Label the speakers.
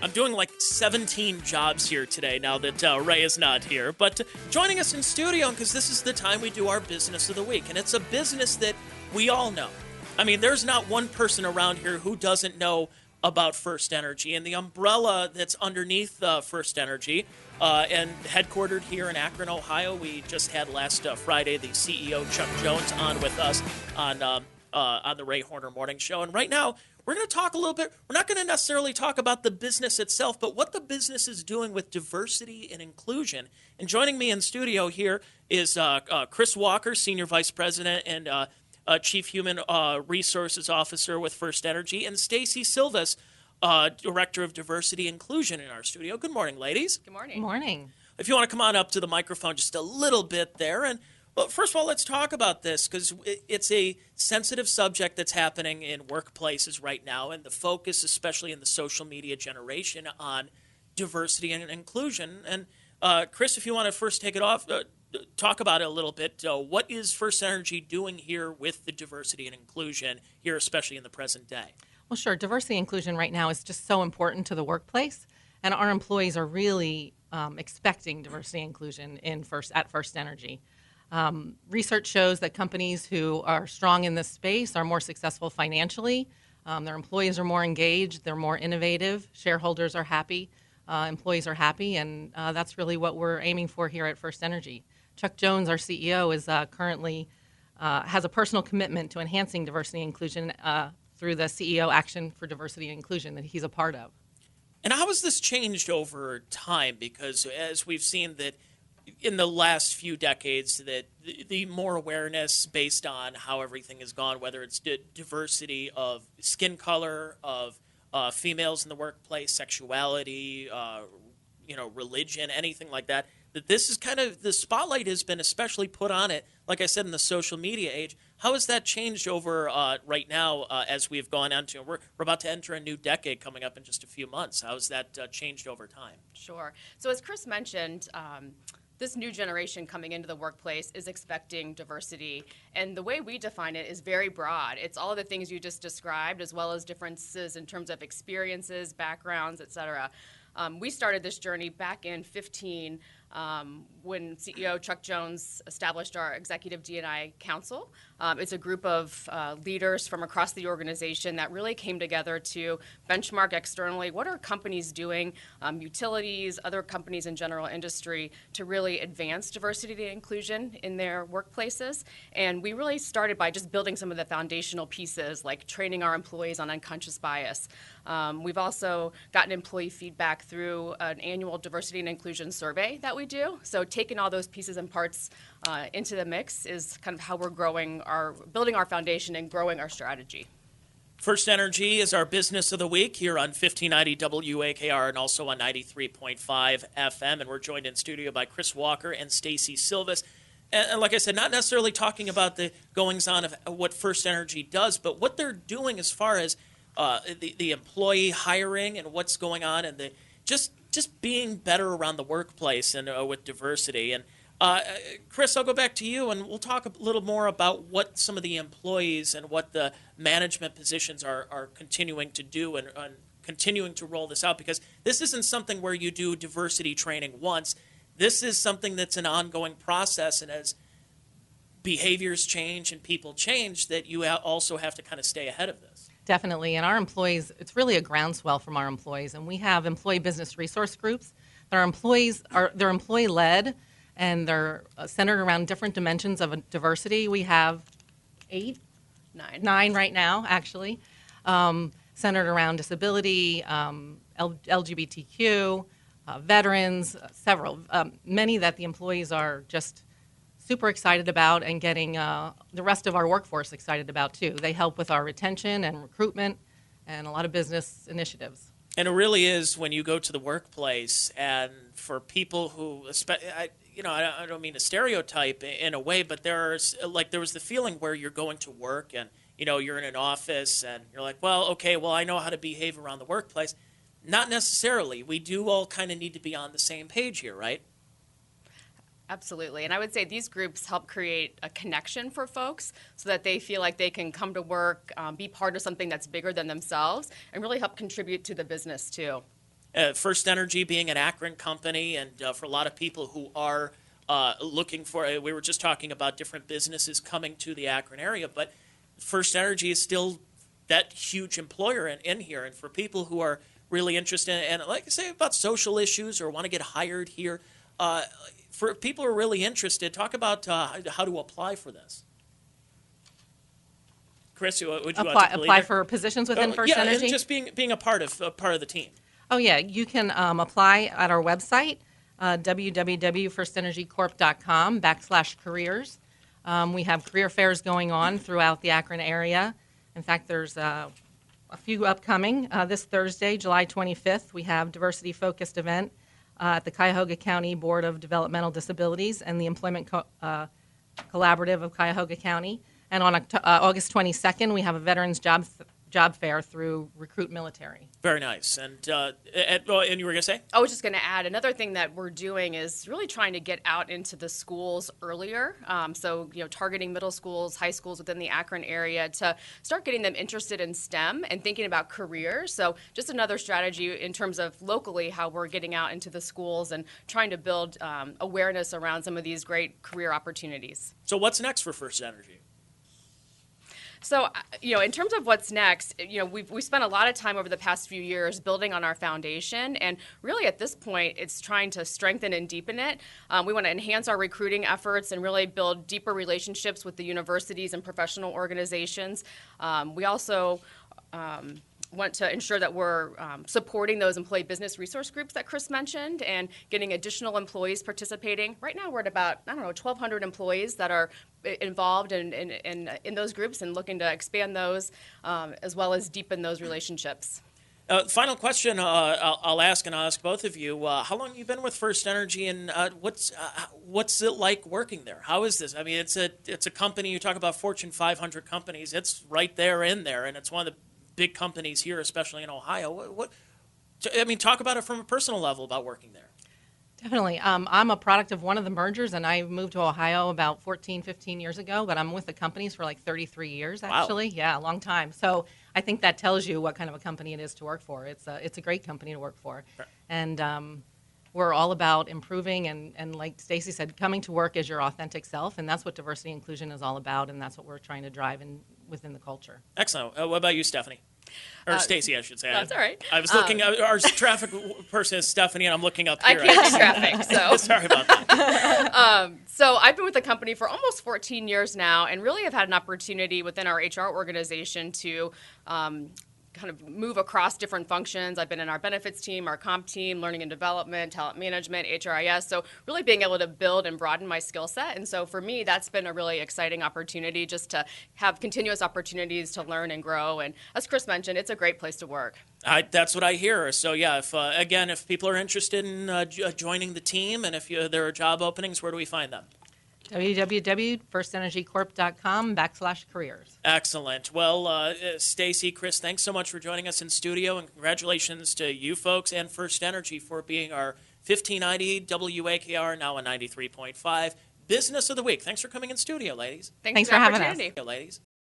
Speaker 1: I'm doing like 17 jobs here today now that Ray is not here. But joining us in studio, because this is the time we do our business of the week, and it's a business that we all know. I mean, there's not one person around here who doesn't know about First Energy and the umbrella that's underneath First Energy and headquartered here in Akron, Ohio. We just had last Friday the CEO, Chuck Jones, on with us on the Ray Horner Morning Show. And right now, we're going to talk a little bit. We're not going to necessarily talk about the business itself, but what the business is doing with diversity and inclusion. And joining me in studio here is Chris Walker, Senior Vice President and Chief Human Resources Officer with First Energy, and Stacey Silvis, Director of Diversity and Inclusion in our studio. Good morning, ladies.
Speaker 2: Good morning.
Speaker 3: Good morning.
Speaker 1: If you want to come on up to the microphone just a little bit there. And well, first of all, let's talk about this because it's a sensitive subject that's happening in workplaces right now, and the focus, especially in the social media generation, on diversity and inclusion. And Chris, if you want to first take it off, talk about it a little bit. What is First Energy doing here with the diversity and inclusion here, especially in the present day?
Speaker 3: Well, sure. Diversity and inclusion right now is just so important to the workplace, and our employees are really expecting diversity and inclusion at First Energy. Research shows that companies who are strong in this space are more successful financially. Their employees are more engaged. They're more innovative. Shareholders are happy. Employees are happy, and that's really what we're aiming for here at First Energy. Chuck Jones, our CEO, is currently has a personal commitment to enhancing diversity and inclusion through the CEO Action for Diversity and Inclusion that he's a part of.
Speaker 1: And how has this changed over time? Because as we've seen that in the last few decades, that the more awareness based on how everything has gone, whether it's diversity of skin color, of females in the workplace, sexuality, religion, anything like that, that this is kind of, the spotlight has been especially put on it, like I said, in the social media age. How has that changed over right now as we've gone into, we're about to enter a new decade coming up in just a few months. How has that changed over time?
Speaker 2: Sure. So as Chris mentioned, this new generation coming into the workplace is expecting diversity, and the way we define it is very broad. It's all of the things you just described, as well as differences in terms of experiences, backgrounds, et cetera. We started this journey back in 2015 when CEO Chuck Jones established our Executive D&I Council. It's a group of leaders from across the organization that really came together to benchmark externally what are companies doing, utilities, other companies in general industry, to really advance diversity and inclusion in their workplaces. And we really started by just building some of the foundational pieces, like training our employees on unconscious bias. We've also gotten employee feedback through an annual diversity and inclusion survey that we do. So taking all those pieces and parts into the mix is kind of how we're building our foundation and growing our strategy.
Speaker 1: First Energy is our business of the week here on 1590 WAKR and also on 93.5 FM. And we're joined in studio by Chris Walker and Stacey Silvis. And like I said, not necessarily talking about the goings-on of what First Energy does, but what they're doing as far as the employee hiring and what's going on, and the just being better around the workplace and with diversity. And Chris, I'll go back to you, and we'll talk a little more about what some of the employees and what the management positions are continuing to do and continuing to roll this out, because this isn't something where you do diversity training once. This is something that's an ongoing process, and as behaviors change and people change, that you also have to kind of stay ahead of this.
Speaker 3: Definitely. And our employees, it's really a groundswell from our employees. And we have employee business resource groups. They're employee-led, and they're centered around different dimensions of diversity. We have nine right now, actually, centered around disability, LGBTQ, veterans, several. Many that the employees are just super excited about, and getting the rest of our workforce excited about too. They help with our retention and recruitment and a lot of business initiatives. And
Speaker 1: it really is, when you go to the workplace, and for people who, I don't mean to stereotype in a way, but there was the feeling where you're going to work and you're in an office and you're like, I know how to behave around the workplace. Not necessarily. We do all kind of need to be on the same page here, right?
Speaker 2: Absolutely. And I would say these groups help create a connection for folks so that they feel like they can come to work, be part of something that's bigger than themselves, and really help contribute to the business too.
Speaker 1: First Energy being an Akron company, and for a lot of people who are looking for, we were just talking about different businesses coming to the Akron area, but First Energy is still that huge employer in here. And for people who are really interested, and like I say, about social issues or want to get hired here, for people who are really interested, talk about how to apply for this. Chris, would you
Speaker 3: apply for positions within First Energy?
Speaker 1: Yeah, just being a part of the team.
Speaker 3: Oh yeah, you can apply at our website, www.firstenergycorp.com/careers. We have career fairs going on throughout the Akron area. In fact, there's a few upcoming. This Thursday, July 25th, we have diversity-focused event at the Cuyahoga County Board of Developmental Disabilities and the Employment Collaborative of Cuyahoga County. And on August 22nd, we have a Veterans Job Fair through Recruit Military.
Speaker 1: Very nice. And you were going to say?
Speaker 2: I was just going to add, another thing that we're doing is really trying to get out into the schools earlier. So, targeting middle schools, high schools within the Akron area to start getting them interested in STEM and thinking about careers. So just another strategy in terms of locally how we're getting out into the schools and trying to build awareness around some of these great career opportunities.
Speaker 1: So what's next for First Energy?
Speaker 2: So, in terms of what's next, we've spent a lot of time over the past few years building on our foundation, and really at this point, it's trying to strengthen and deepen it. We want to enhance our recruiting efforts and really build deeper relationships with the universities and professional organizations. We also want to ensure that we're supporting those employee business resource groups that Chris mentioned and getting additional employees participating. Right now we're at about, 1,200 employees that are involved in those groups and looking to expand those as well as deepen those relationships.
Speaker 1: Final question I'll ask both of you. How long have you been with First Energy, and what's it like working there? How is this? I mean, it's a company, you talk about Fortune 500 companies, it's right there in there, and it's one of the big companies here, especially in Ohio. Talk about it from a personal level about working there.
Speaker 3: Definitely. I'm a product of one of the mergers, and I moved to Ohio about 15 years ago, but I'm with the companies for like 33 years, actually. Wow. Yeah, a long time. So I think that tells you what kind of a company it is to work for. It's a great company to work for. Sure. And we're all about improving and like Stacey said, coming to work as your authentic self, and that's what diversity and inclusion is all about, and that's what we're trying to drive within the culture.
Speaker 1: Excellent. What about you, Stephanie? Or Stacey, I should say.
Speaker 2: That's all right.
Speaker 1: I was looking, our traffic person is Stephanie, and I'm looking up here.
Speaker 2: I can't do traffic, so.
Speaker 1: Sorry about that.
Speaker 2: So I've been with the company for almost 14 years now, and really have had an opportunity within our HR organization to kind of move across different functions. I've been in our benefits team, our comp team, learning and development, talent management, HRIS. So really being able to build and broaden my skill set. And so for me, that's been a really exciting opportunity just to have continuous opportunities to learn and grow. And as Chris mentioned, it's a great place to work.
Speaker 1: That's what I hear. So yeah, if people are interested in joining the team, and if there are job openings, where do we find them?
Speaker 3: www.firstenergycorp.com/careers.
Speaker 1: Excellent. Well, Stacey, Chris, thanks so much for joining us in studio, and congratulations to you folks and First Energy for being our 1590 WAKR, now a 93.5 Business of the Week. Thanks for coming in studio, ladies.
Speaker 2: Thanks for having us.
Speaker 1: Ladies.